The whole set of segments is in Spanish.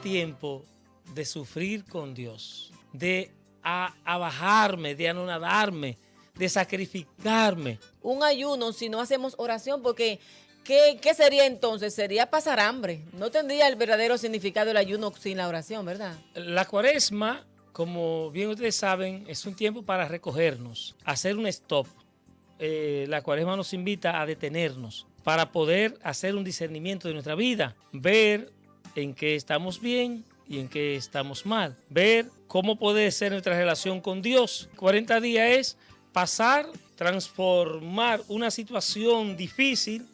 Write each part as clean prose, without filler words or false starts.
tiempo de sufrir con Dios, de abajarme, de anonadarme, de sacrificarme. Un ayuno si no hacemos oración, porque ¿qué sería entonces? Sería pasar hambre. No tendría el verdadero significado del ayuno sin la oración, ¿verdad? La Cuaresma, como bien ustedes saben, es un tiempo para recogernos, hacer un stop. La Cuaresma nos invita a detenernos para poder hacer un discernimiento de nuestra vida, ver en qué estamos bien y en qué estamos mal, ver cómo puede ser nuestra relación con Dios. 40 días es pasar, transformar una situación difícil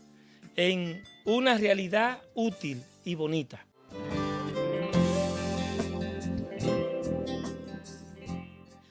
en una realidad útil y bonita.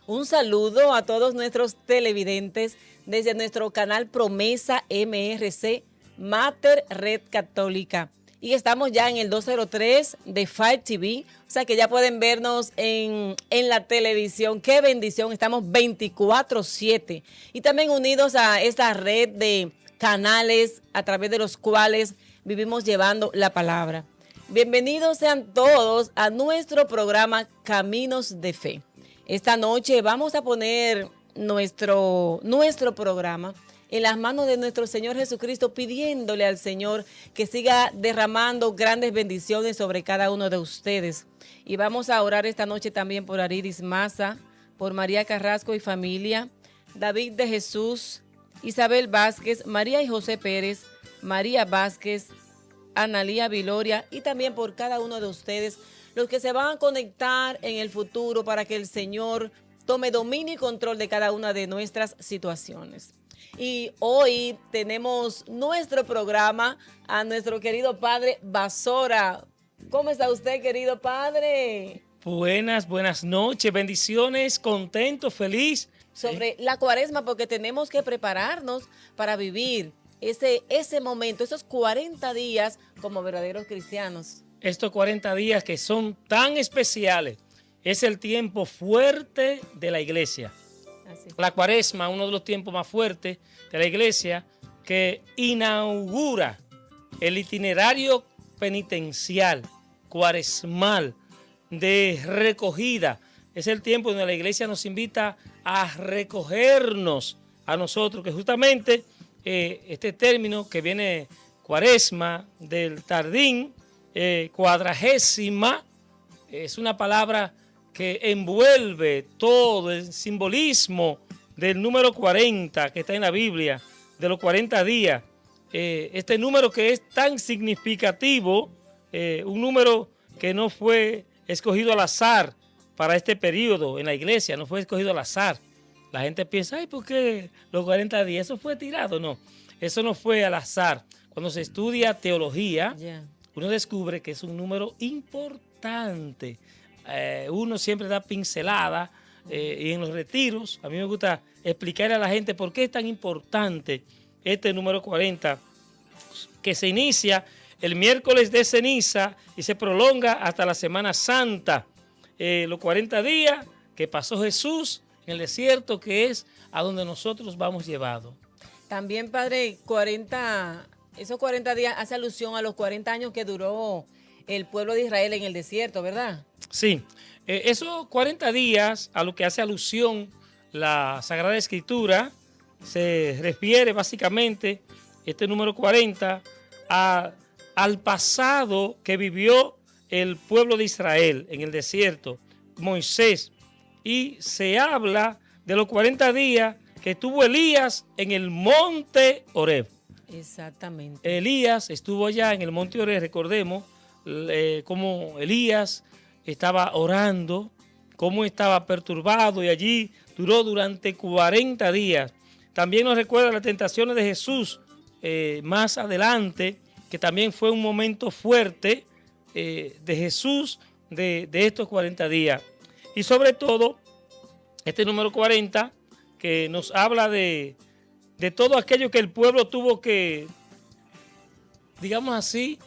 Un saludo a todos nuestros televidentes desde nuestro canal Promesa MRC, Mater Red Católica. Y estamos ya en el 203 de Five TV, o sea que ya pueden vernos en la televisión. ¡Qué bendición! Estamos 24/7 y también unidos a esta red de canales a través de los cuales vivimos llevando la palabra. Bienvenidos sean todos a nuestro programa Caminos de Fe. Esta noche vamos a poner nuestro programa en las manos de nuestro Señor Jesucristo, pidiéndole al Señor que siga derramando grandes bendiciones sobre cada uno de ustedes. Y vamos a orar esta noche también por Ariris Maza, por María Carrasco y familia, David de Jesús, Isabel Vázquez, María y José Pérez, María Vázquez, Analía Viloria, y también por cada uno de ustedes, los que se van a conectar en el futuro, para que el Señor tome dominio y control de cada una de nuestras situaciones. Y hoy tenemos nuestro programa a nuestro querido padre Basora. ¿Cómo está usted, querido padre? Buenas noches, bendiciones, contento, feliz. Sobre la Cuaresma, porque tenemos que prepararnos para vivir ese momento, esos 40 días como verdaderos cristianos. Estos 40 días que son tan especiales, es el tiempo fuerte de la iglesia. Así. La Cuaresma, uno de los tiempos más fuertes de la iglesia, que inaugura el itinerario penitencial, cuaresmal, de recogida. Es el tiempo donde la iglesia nos invita a recogernos a nosotros, que justamente este término que viene Cuaresma, del tardín, cuadragésima, es una palabra que envuelve todo el simbolismo del número 40 que está en la Biblia, de los 40 días. Este número que es tan significativo, un número que no fue escogido al azar para este periodo en la iglesia, no fue escogido al azar. La gente piensa, ay, ¿por qué los 40 días? ¿Eso fue tirado? No, eso no fue al azar. Cuando se estudia teología, uno descubre que es un número importante. Uno siempre da pincelada y en los retiros, a mí me gusta explicarle a la gente por qué es tan importante este número 40, que se inicia el miércoles de ceniza y se prolonga hasta la Semana Santa. Los 40 días que pasó Jesús en el desierto, que es a donde nosotros vamos llevados. También, padre, esos 40 días hace alusión a los 40 años que duró el pueblo de Israel en el desierto, ¿verdad? Sí, esos 40 días a lo que hace alusión la Sagrada Escritura se refiere básicamente, este número 40, al pasado que vivió el pueblo de Israel en el desierto, Moisés, y se habla de los 40 días que estuvo Elías en el monte Horeb. Exactamente. Elías estuvo allá en el monte Horeb, recordemos cómo Elías estaba orando, cómo estaba perturbado, y allí duró durante 40 días. También nos recuerda las tentaciones de Jesús más adelante, que también fue un momento fuerte de Jesús de estos 40 días. Y sobre todo, este número 40, que nos habla de todo aquello que el pueblo tuvo que, digamos así,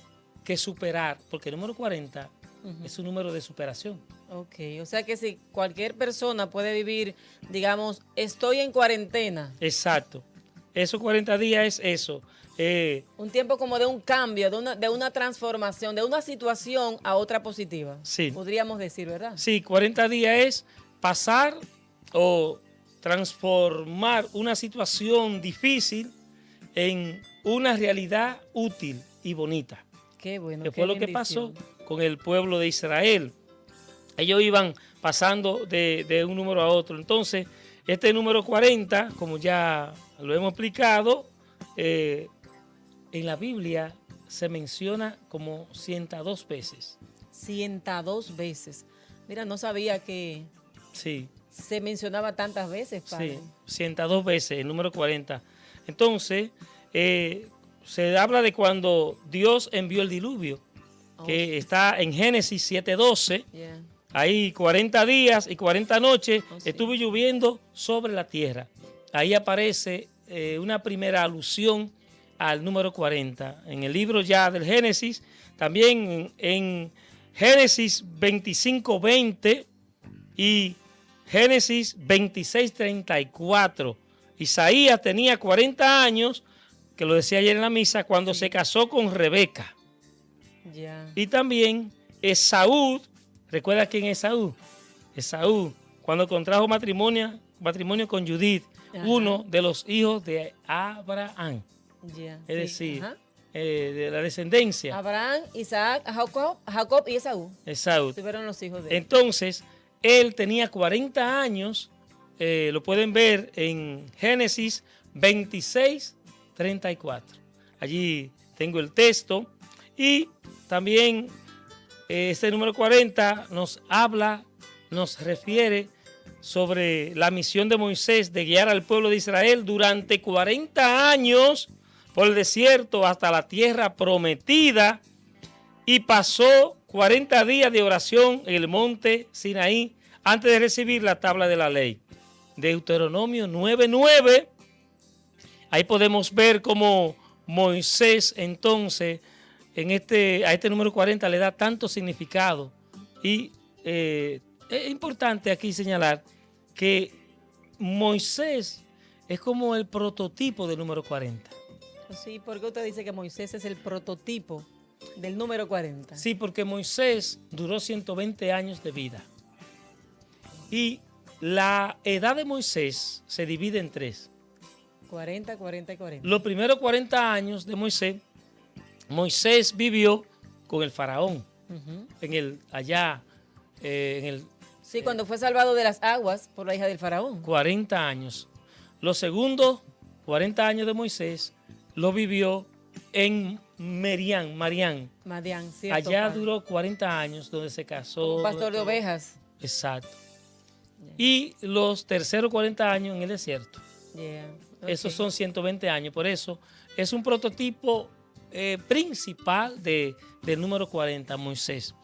que superar, porque el número 40 es un número de superación. Ok, o sea que si cualquier persona puede vivir, digamos, estoy en cuarentena. Exacto. Esos 40 días es eso. Un tiempo como de un cambio, de una transformación, de una situación a otra positiva. Sí. Podríamos decir, ¿verdad? Sí, 40 días es pasar o transformar una situación difícil en una realidad útil y bonita. Qué bueno. Que fue lo que pasó con el pueblo de Israel. Ellos iban pasando de un número a otro. Entonces, este número 40, como ya lo hemos explicado, en la Biblia se menciona como 102 veces. 102 veces. Mira, no sabía que Sí. se mencionaba tantas veces, padre. Sí, 102 veces, el número 40. Entonces, se habla de cuando Dios envió el diluvio, que está en Génesis 7:12. Yeah. Ahí 40 días y 40 noches Sí. estuvo lloviendo sobre la tierra. Ahí aparece una primera alusión al número 40. En el libro ya del Génesis, también en Génesis 25:20 y Génesis 26:34. Isaías tenía 40 años, que lo decía ayer en la misa, cuando se casó con Rebeca. Yeah. Y también Esaú, ¿recuerda quién es Esaú? Esaú, cuando contrajo matrimonio con Judith, Ajá. uno de los hijos de Abraham. Yeah. Es Sí. decir, Ajá. de la descendencia. Abraham, Isaac, Jacob y Esaú. Esaú. Tuvieron los hijos de él. Entonces, él tenía 40 años, lo pueden ver en Génesis 26:34. Allí tengo el texto. Y también este número 40 nos habla, nos refiere sobre la misión de Moisés de guiar al pueblo de Israel durante 40 años por el desierto hasta la tierra prometida, y pasó 40 días de oración en el monte Sinaí antes de recibir la tabla de la ley. Deuteronomio 9:9. Ahí podemos ver cómo Moisés entonces a este número 40 le da tanto significado. Y es importante aquí señalar que Moisés es como el prototipo del número 40. Sí, ¿por qué usted dice que Moisés es el prototipo del número 40? Sí, porque Moisés duró 120 años de vida. Y la edad de Moisés se divide en 3. 40, 40 y 40. Los primeros 40 años de Moisés vivió con el faraón, Ujú. Sí, cuando fue salvado de las aguas por la hija del faraón. 40 años. Los segundos 40 años de Moisés lo vivió en Madián. Madián, cierto. Allá padre. duró 40 años, donde se casó. Un pastor de ovejas. Exacto. Y los terceros 40 años en el desierto. Yeah. Esos Ok. son 120 años. Por eso es un prototipo principal del número 40, Moisés.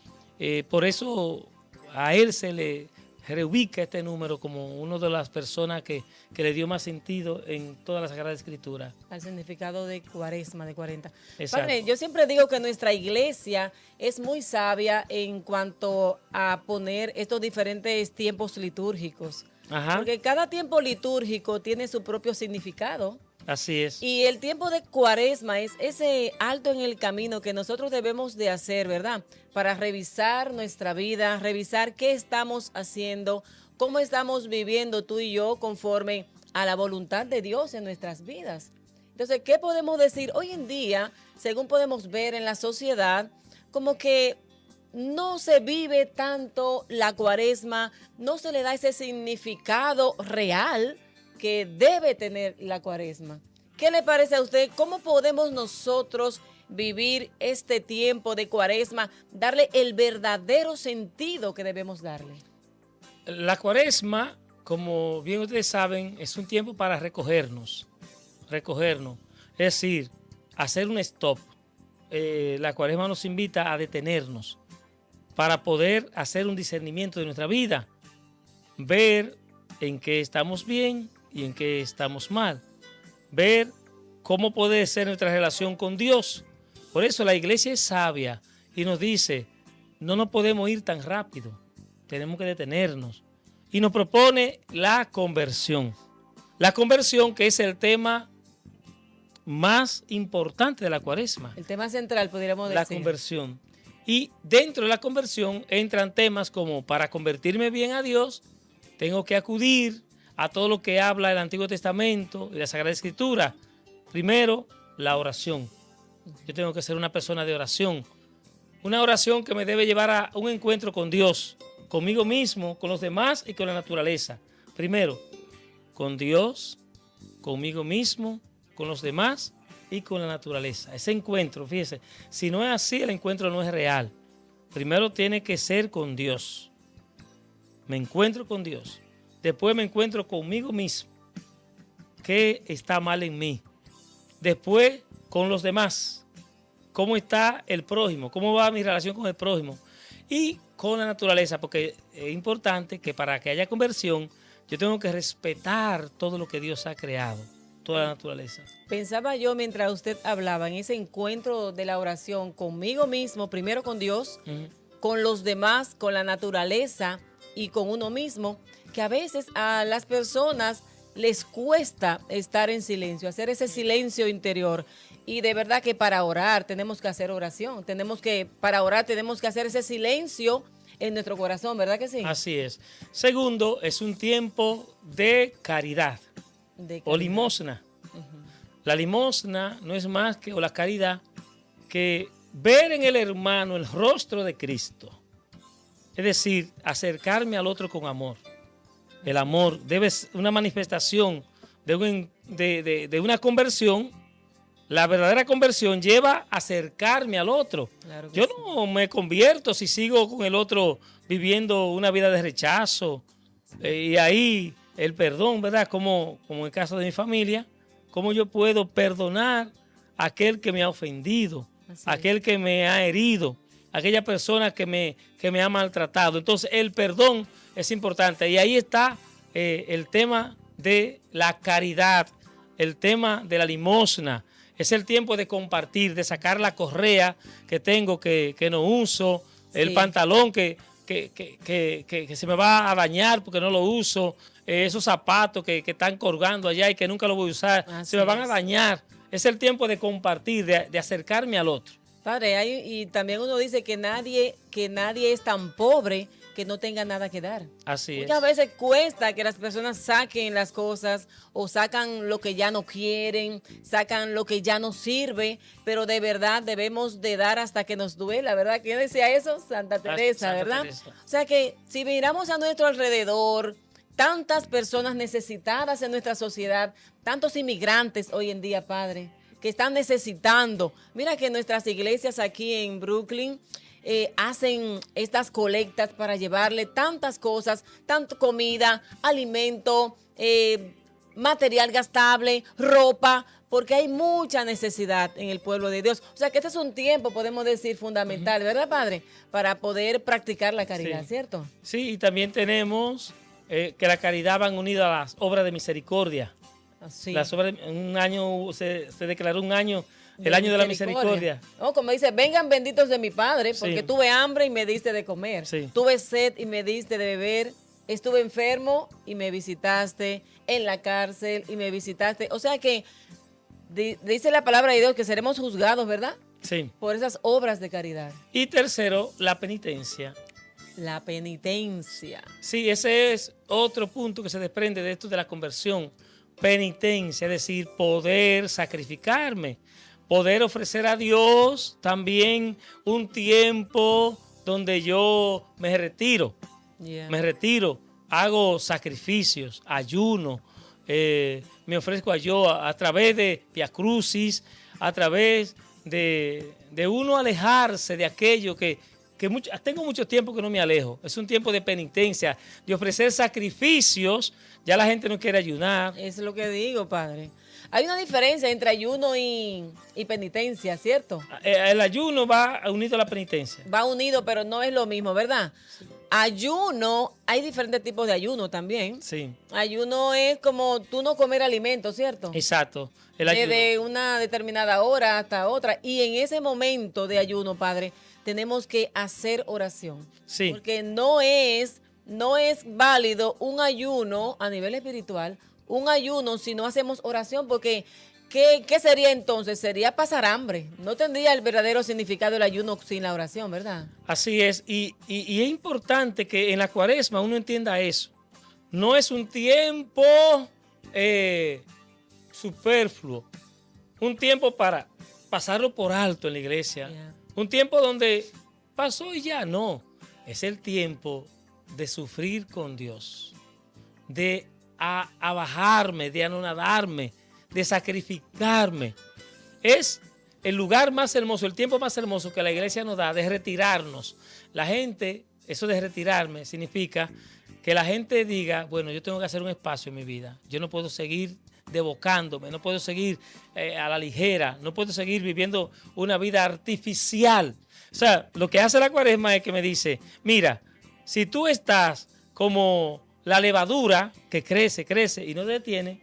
Por eso a él se le reubica este número como una de las personas que le dio más sentido en toda la Sagrada Escritura. Al significado de cuaresma, de 40. Exacto. Padre, yo siempre digo que nuestra iglesia es muy sabia en cuanto a poner estos diferentes tiempos litúrgicos. Ajá, Porque cada tiempo litúrgico tiene su propio significado. así es. Y el tiempo de cuaresma es ese alto en el camino que nosotros debemos de hacer, ¿verdad? Para revisar nuestra vida, revisar qué estamos haciendo, cómo estamos viviendo tú y yo conforme a la voluntad de Dios en nuestras vidas. Entonces, ¿qué podemos decir? Hoy en día, según podemos ver en la sociedad, como que no se vive tanto la cuaresma, no se le da ese significado real que debe tener la cuaresma. ¿Qué le parece a usted? ¿Cómo podemos nosotros vivir este tiempo de cuaresma, darle el verdadero sentido que debemos darle? La cuaresma, como bien ustedes saben, es un tiempo para recogernos. Es decir, hacer un stop. La cuaresma nos invita a detenernos para poder hacer un discernimiento de nuestra vida, ver en qué estamos bien y en qué estamos mal, ver cómo puede ser nuestra relación con Dios. Por eso la iglesia es sabia y nos dice, no nos podemos ir tan rápido, tenemos que detenernos. Y nos propone la conversión. La conversión, que es el tema más importantes de la Cuaresma. El tema central, podríamos decir. La conversión. Y dentro de la conversión entran temas como, para convertirme bien a Dios, tengo que acudir a todo lo que habla el Antiguo Testamento y la Sagrada Escritura. Primero, la oración. Yo tengo que ser una persona de oración. Una oración que me debe llevar a un encuentro con Dios, conmigo mismo, con los demás y con la naturaleza. Primero, con Dios, conmigo mismo, con los demás y con la naturaleza. Ese encuentro, fíjese, si no es así, el encuentro no es real. Primero tiene que ser con Dios. Me encuentro con Dios. Después me encuentro conmigo mismo. ¿Qué está mal en mí? Después con los demás. ¿Cómo está el prójimo? ¿Cómo va mi relación con el prójimo? Y con la naturaleza, porque es importante que para que haya conversión, yo tengo que respetar todo lo que Dios ha creado, toda la naturaleza. Pensaba yo mientras usted hablaba en ese encuentro de la oración conmigo mismo, primero con Dios, con los demás, con la naturaleza y con uno mismo, que a veces a las personas les cuesta estar en silencio, hacer ese silencio interior. Y de verdad que para orar tenemos que hacer oración, para orar tenemos que hacer ese silencio en nuestro corazón, ¿verdad que sí? Así es. Segundo, es un tiempo de caridad, o limosna. La limosna no es más que, o la caridad, que ver en el hermano el rostro de Cristo. Es decir, acercarme al otro con amor. El amor debe ser una manifestación de una conversión. La verdadera conversión lleva a acercarme al otro. Claro Yo no me convierto si sigo con el otro viviendo una vida de rechazo. Y ahí el perdón, ¿verdad? Como en el caso de mi familia, cómo yo puedo perdonar a aquel que me ha ofendido, aquel que me ha herido, aquella persona que me ha maltratado. Entonces el perdón es importante. Y ahí está el tema de la caridad, el tema de la limosna. Es el tiempo de compartir, de sacar la correa que tengo que no uso, el pantalón que se me va a dañar porque no lo uso, esos zapatos que están colgando allá y que nunca los voy a usar, se me van a dañar. Es el tiempo de compartir, de acercarme al otro. Padre, y también uno dice que nadie es tan pobre que no tenga nada que dar. Así es. Muchas veces cuesta que las personas saquen las cosas o sacan lo que ya no quieren, sacan lo que ya no sirve, pero de verdad debemos de dar hasta que nos duela, ¿verdad? ¿Quién decía eso? Santa Teresa, ¿verdad? Teresa. O sea que si miramos a nuestro alrededor, tantas personas necesitadas en nuestra sociedad, tantos inmigrantes hoy en día, Padre, que están necesitando. Mira que nuestras iglesias aquí en Brooklyn hacen estas colectas para llevarle tantas cosas, tanto comida, alimento, material gastable, ropa, porque hay mucha necesidad en el pueblo de Dios. O sea que este es un tiempo, podemos decir, fundamental, ¿verdad, Padre? Para poder practicar la caridad, ¿cierto? Sí, y también tenemos que la caridad van unida a las obras de misericordia. Así. Las obras, un año se declaró un año, el año de la misericordia. Oh, como dice, vengan benditos de mi Padre, porque tuve hambre y me diste de comer. Tuve sed y me diste de beber. Estuve enfermo y me visitaste. En la cárcel y me visitaste. O sea que dice la palabra de Dios que seremos juzgados, ¿verdad? Sí. Por esas obras de caridad. Y tercero, la penitencia. La penitencia. Sí, ese es otro punto que se desprende de esto de la conversión. Penitencia, es decir, poder sacrificarme, poder ofrecer a Dios también un tiempo donde yo me retiro, hago sacrificios, ayuno, me ofrezco a yo a través de Via Crucis, a través de uno alejarse de aquello que tengo mucho tiempo que no me alejo. Es un tiempo de penitencia, de ofrecer sacrificios. Ya la gente no quiere ayunar. Eso es lo que digo, Padre. Hay una diferencia entre ayuno y penitencia, ¿cierto? El ayuno va unido a la penitencia. Va unido, pero no es lo mismo, ¿verdad? Sí. Ayuno, hay diferentes tipos de ayuno también. Sí. Ayuno es como tú no comer alimentos, ¿cierto? Exacto. Desde una determinada hora hasta otra. Y en ese momento de ayuno, Padre, tenemos que hacer oración. Sí. Porque no es válido un ayuno a nivel espiritual, un ayuno si no hacemos oración, porque ¿Qué sería entonces? Sería pasar hambre. No tendría el verdadero significado del ayuno sin la oración, ¿verdad? Así es, y es importante que en la cuaresma uno entienda eso. No es un tiempo superfluo, un tiempo para pasarlo por alto en la iglesia, un tiempo donde pasó y ya no. Es el tiempo de sufrir con Dios, de abajarme, de anonadarme, de sacrificarme. Es el lugar más hermoso, el tiempo más hermoso que la iglesia nos da de retirarnos. La gente, eso de retirarme significa que la gente diga, bueno, yo tengo que hacer un espacio en mi vida. Yo no puedo seguir devocándome, no puedo seguir a la ligera, no puedo seguir viviendo una vida artificial. O sea, lo que hace la cuaresma es que me dice, mira, si tú estás como la levadura que crece, crece y no detiene,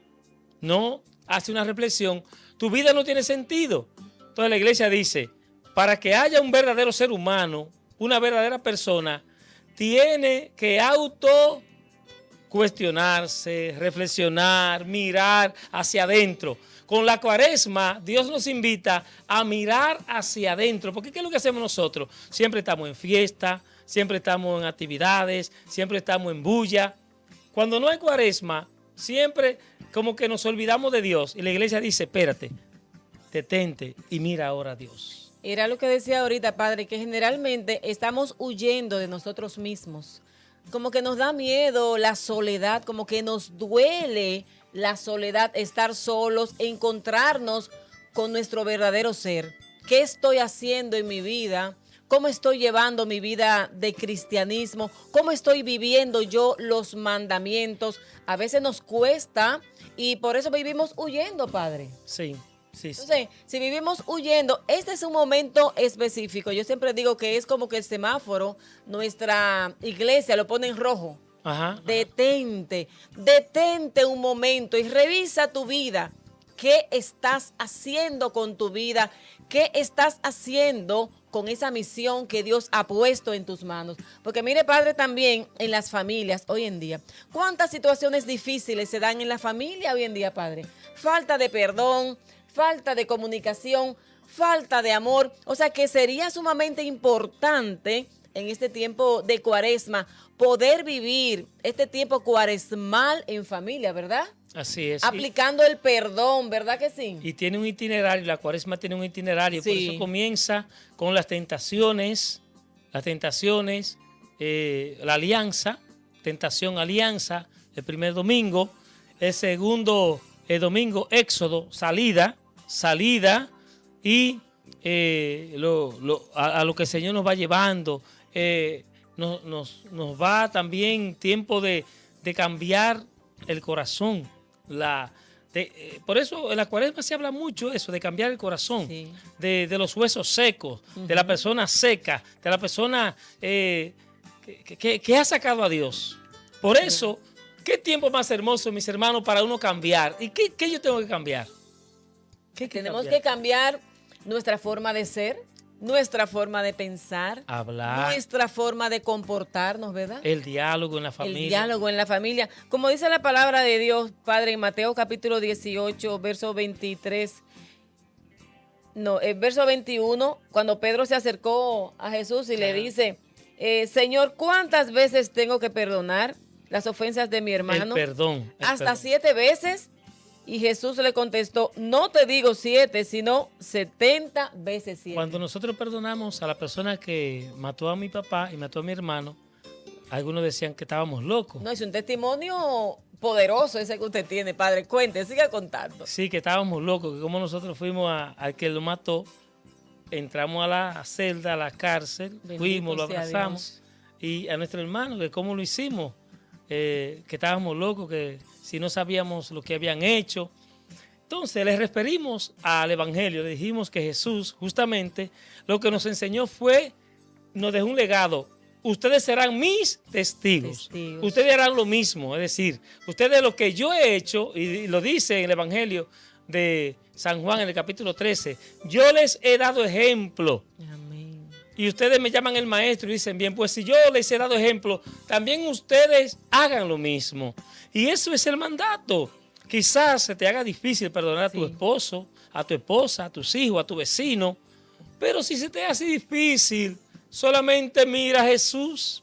no hace una reflexión, tu vida no tiene sentido. Entonces la iglesia dice, para que haya un verdadero ser humano, una verdadera persona, tiene que cuestionarse, reflexionar, mirar hacia adentro. Con la cuaresma, Dios nos invita a mirar hacia adentro, porque ¿qué es lo que hacemos nosotros? Siempre estamos en fiesta, siempre estamos en actividades, siempre estamos en bulla. Cuando no hay cuaresma, siempre como que nos olvidamos de Dios y la iglesia dice, espérate, detente y mira ahora a Dios. Era lo que decía ahorita, padre, que generalmente estamos huyendo de nosotros mismos. Como que nos da miedo la soledad, como que nos duele la soledad, estar solos, encontrarnos con nuestro verdadero ser. ¿Qué estoy haciendo en mi vida? ¿Cómo estoy llevando mi vida de cristianismo? ¿Cómo estoy viviendo yo los mandamientos? A veces nos cuesta y por eso vivimos huyendo, padre. Sí, sí, sí. Entonces, si vivimos huyendo, este es un momento específico. Yo siempre digo que es como que el semáforo, nuestra iglesia lo pone en rojo. Ajá, detente, detente un momento y revisa tu vida. ¿Qué estás haciendo con tu vida? ¿Qué estás haciendo con esa misión que Dios ha puesto en tus manos? Porque mire, padre, también en las familias hoy en día, ¿cuántas situaciones difíciles se dan en la familia hoy en día, padre? Falta de perdón, falta de comunicación, falta de amor. O sea que sería sumamente importante en este tiempo de cuaresma poder vivir este tiempo cuaresmal en familia, ¿verdad? Así es. Aplicando el perdón, ¿verdad que sí? Y tiene un itinerario, la cuaresma tiene un itinerario, Sí. por eso comienza con las tentaciones, la alianza, tentación, alianza, el primer domingo, el segundo domingo, éxodo, salida y a lo que el Señor nos va llevando, nos va también tiempo de cambiar el corazón. Por eso en la cuaresma se habla mucho eso, de cambiar el corazón, Sí. de los huesos secos, de la persona seca, de la persona que ha sacado a Dios. Por eso, ¿qué tiempo más hermoso, mis hermanos, para uno cambiar? ¿Y qué yo tengo que cambiar? Tenemos que cambiar nuestra forma de ser, nuestra forma de pensar, Hablar, nuestra forma de comportarnos, ¿verdad? el diálogo en la familia. El diálogo en la familia. Como dice la palabra de Dios, Padre, en Mateo capítulo 18, verso 23, verso 21, cuando Pedro se acercó a Jesús y le dice, Señor, ¿cuántas veces tengo que perdonar las ofensas de mi hermano? El perdón. Hasta 7 veces. Y Jesús le contestó, no te digo 7, sino 70 veces 7. Cuando nosotros perdonamos a la persona que mató a mi papá y mató a mi hermano, algunos decían que estábamos locos. No, es un testimonio poderoso ese que usted tiene, padre. Cuente, siga contando. Sí, que estábamos locos, que como nosotros fuimos al que lo mató, entramos a la celda, a la cárcel, Bendito fuimos, lo sea abrazamos, y a nuestro hermano, que cómo lo hicimos, que estábamos locos, que si no sabíamos lo que habían hecho. Entonces les referimos al Evangelio, le dijimos que Jesús justamente lo que nos enseñó fue, nos dejó un legado. Ustedes serán mis testigos. Ustedes harán lo mismo, es decir, ustedes lo que yo he hecho, y lo dice en el Evangelio de San Juan en el capítulo 13, yo les he dado ejemplo. Amén. Y ustedes me llaman el maestro y dicen, bien, pues si yo les he dado ejemplo, también ustedes hagan lo mismo. Y eso es el mandato. Quizás se te haga difícil perdonar a tu Sí. esposo, a tu esposa, a tus hijos, a tu vecino, pero si se te hace difícil, solamente mira a Jesús,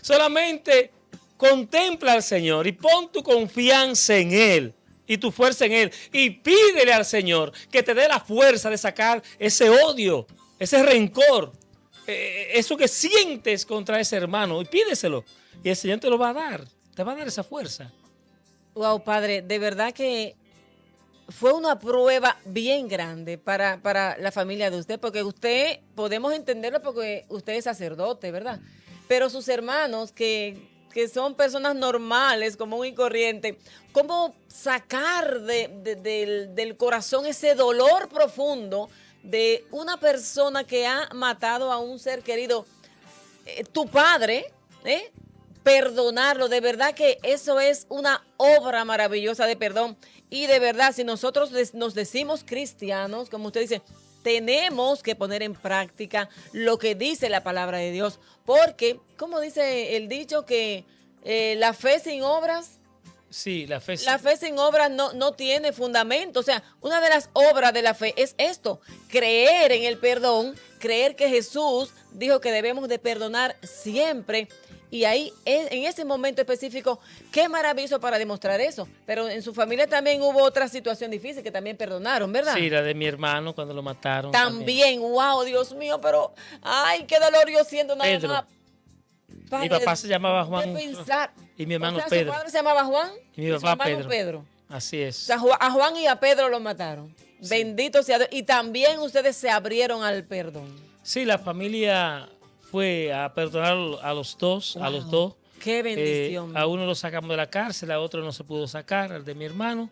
solamente contempla al Señor y pon tu confianza en Él y tu fuerza en Él y pídele al Señor que te dé la fuerza de sacar ese odio, ese rencor, eso que sientes contra ese hermano, y pídeselo y el Señor te lo va a dar, te va a dar esa fuerza. Wow, padre, de verdad que fue una prueba bien grande para la familia de usted, porque usted, podemos entenderlo porque usted es sacerdote, ¿verdad? Pero sus hermanos, que son personas normales, común y corriente, ¿cómo sacar del corazón ese dolor profundo de una persona que ha matado a un ser querido? Tu padre, perdonarlo, de verdad que eso es una obra maravillosa de perdón. Y de verdad, si nosotros nos decimos cristianos, como usted dice, tenemos que poner en práctica lo que dice la palabra de Dios, porque, como dice el dicho, que la fe sin obras, Sí, la fe. la fe sin obras no tiene fundamento. O sea, una de las obras de la fe es esto, creer en el perdón, creer que Jesús dijo que debemos de perdonar siempre. Y ahí, en ese momento específico, qué maravilloso para demostrar eso. Pero en su familia también hubo otra situación difícil que también perdonaron, ¿verdad? Sí, la de mi hermano cuando lo mataron. También, wow, Dios mío, pero, ay, qué dolor yo siento nada Pedro. más. Mi papá se llamaba Juan de pensar. y mi hermano O sea, Pedro. Su padre se llamaba Juan Y mi su papá hermano Pedro. Así O es. sea, a Juan y a Pedro lo mataron. Sí. Bendito sea Dios. Y también ustedes se abrieron al perdón. Sí, la familia fue a perdonar a los dos, a los dos. Qué bendición. A uno lo sacamos de la cárcel, a otro no se pudo sacar, al de mi hermano.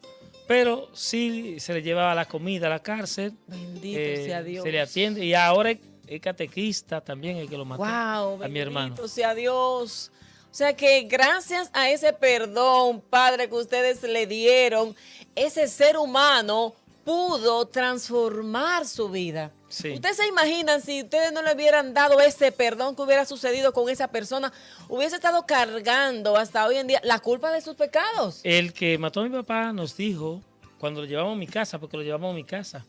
Pero sí se le llevaba la comida a la cárcel. Bendito sea Dios. Se le atiende. Y ahora es catequista también el que lo mató. Wow, a mi hermano. bendito sea Dios. O sea que gracias a ese perdón, Padre, que ustedes le dieron, ese ser humano pudo transformar su vida. Sí. ¿Ustedes se imaginan si ustedes no le hubieran dado ese perdón que hubiera sucedido con esa persona? Hubiese estado cargando hasta hoy en día la culpa de sus pecados. El que mató a mi papá nos dijo, cuando lo llevamos a mi casa, porque lo llevamos a mi casa,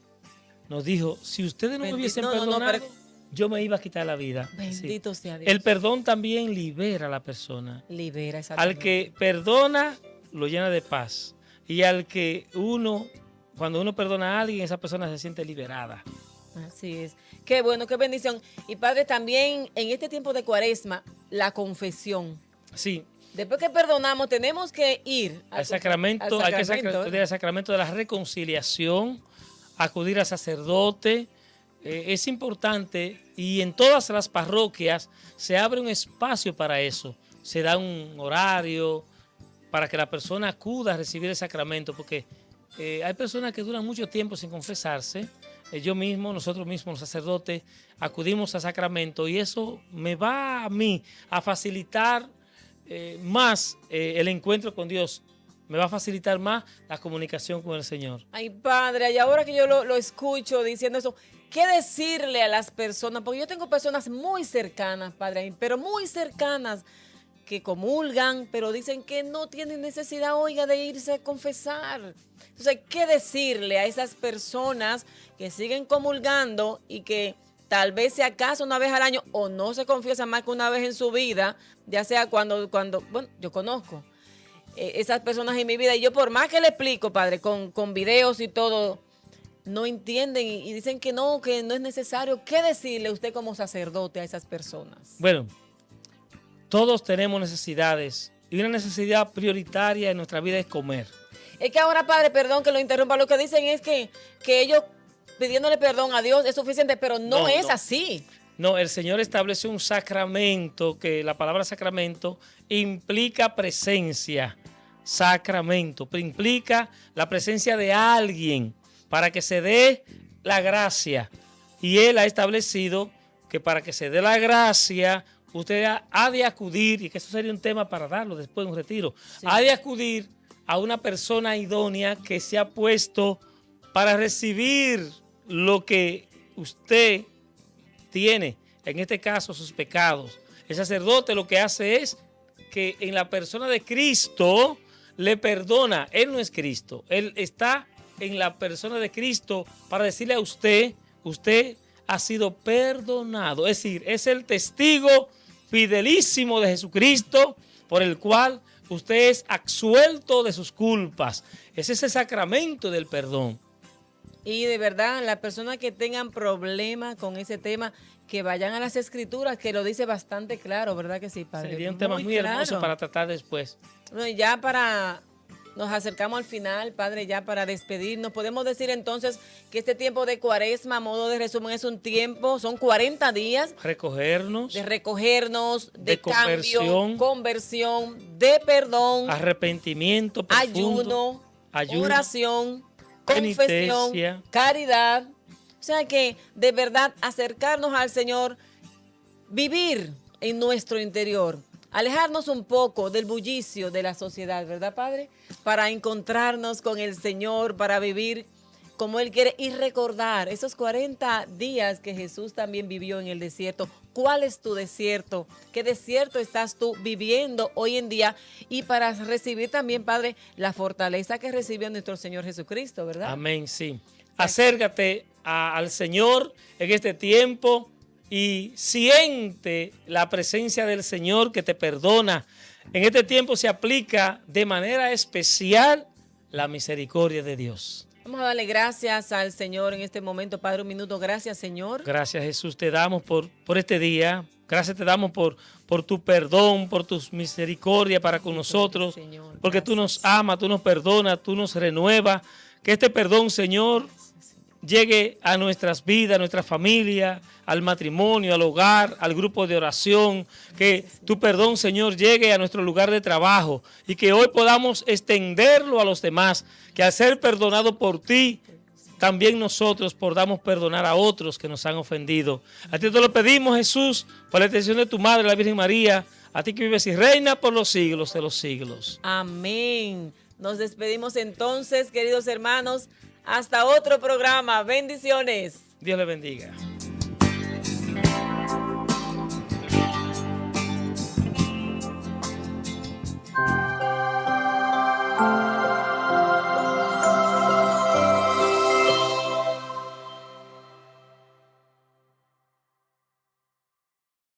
nos dijo, si ustedes no me hubiesen perdonado, pero- yo me iba a quitar la vida. Bendito Sí. sea Dios. El perdón también libera a la persona. Libera esa Al que perdona, lo llena de paz. Y al que cuando uno perdona a alguien, esa persona se siente liberada. Así es. Qué bueno, qué bendición. Y Padre, también en este tiempo de Cuaresma, la confesión. Sí, Después que perdonamos, tenemos que ir al sacramento, hay que sacramento, acudir al sacramento de la reconciliación, acudir al sacerdote. Es importante y en todas las parroquias se abre un espacio para eso. Se da un horario para que la persona acuda a recibir el sacramento, porque hay personas que duran mucho tiempo sin confesarse. Yo mismo, nosotros mismos, los sacerdotes, acudimos al sacramento y eso me va a mí a facilitar más el encuentro con Dios. Me va a facilitar más la comunicación con el Señor. Ay, Padre, y ahora que yo lo escucho diciendo eso, ¿qué decirle a las personas? Porque yo tengo personas muy cercanas, Padre, pero muy cercanas, que comulgan, pero dicen que no tienen necesidad, oiga, de irse a confesar. Entonces, ¿qué decirle a esas personas que siguen comulgando y que tal vez se acaso una vez al año o no se confiesan más que una vez en su vida, ya sea cuando bueno, yo conozco esas personas en mi vida y yo por más que le explico, Padre, con videos y todo, no entienden y dicen que no es necesario. ¿Qué decirle usted como sacerdote a esas personas? Bueno, todos tenemos necesidades y una necesidad prioritaria en nuestra vida es comer. Es que ahora, Padre, perdón que lo interrumpa, lo que dicen es que ellos pidiéndole perdón a Dios es suficiente, pero no es así. No, el Señor estableció un sacramento, que la palabra sacramento implica presencia. Sacramento, implica la presencia de alguien para que se dé la gracia. Y Él ha establecido que para que se dé la gracia, usted ha de acudir, y que eso sería un tema para darlo después de un retiro, ha de acudir a una persona idónea que se ha puesto para recibir lo que usted tiene, en este caso sus pecados. El sacerdote lo que hace es que en la persona de Cristo le perdona. Él no es Cristo. Él está en la persona de Cristo para decirle a usted, usted ha sido perdonado. Es decir, es el testigo fidelísimo de Jesucristo por el cual usted es absuelto de sus culpas. Ese es el sacramento del perdón. Y de verdad, las personas que tengan problemas con ese tema, que vayan a las Escrituras, que lo dice bastante claro, ¿verdad que sí, padre? Sería un tema muy hermoso para tratar después. Bueno, y ya nos acercamos al final, padre, ya para despedirnos. Podemos decir entonces que este tiempo de Cuaresma, a modo de resumen, es un tiempo, son 40 días. Recogernos. De cambio, conversión, de perdón. Arrepentimiento profundo. Ayuno, oración, confesión, caridad. O sea que de verdad acercarnos al Señor, vivir en nuestro interior, alejarnos un poco del bullicio de la sociedad, ¿verdad, Padre? Para encontrarnos con el Señor, para vivir como Él quiere y recordar esos 40 días que Jesús también vivió en el desierto. ¿Cuál es tu desierto? ¿Qué desierto estás tú viviendo hoy en día? Y para recibir también, Padre, la fortaleza que recibió nuestro Señor Jesucristo, ¿verdad? Amén, sí. Acércate al Señor en este tiempo y siente la presencia del Señor que te perdona. En este tiempo se aplica de manera especial la misericordia de Dios. Vamos a darle gracias al Señor en este momento, Padre, un minuto. Gracias, Señor. Gracias, Jesús, te damos por este día. Gracias te damos por tu perdón, por tu misericordia para con nosotros, Señor, porque tú nos amas, tú nos perdonas, tú nos renuevas. Que este perdón, Señor, llegue a nuestras vidas, a nuestra familia, al matrimonio, al hogar, al grupo de oración. Que tu perdón, Señor, llegue a nuestro lugar de trabajo y que hoy podamos extenderlo a los demás. Que al ser perdonado por ti, también nosotros podamos perdonar a otros que nos han ofendido. A ti te lo pedimos, Jesús, por la intercesión de tu Madre, la Virgen María, a ti que vives y reina por los siglos de los siglos. Amén. Nos despedimos entonces, queridos hermanos. Hasta otro programa. Bendiciones. Dios le bendiga.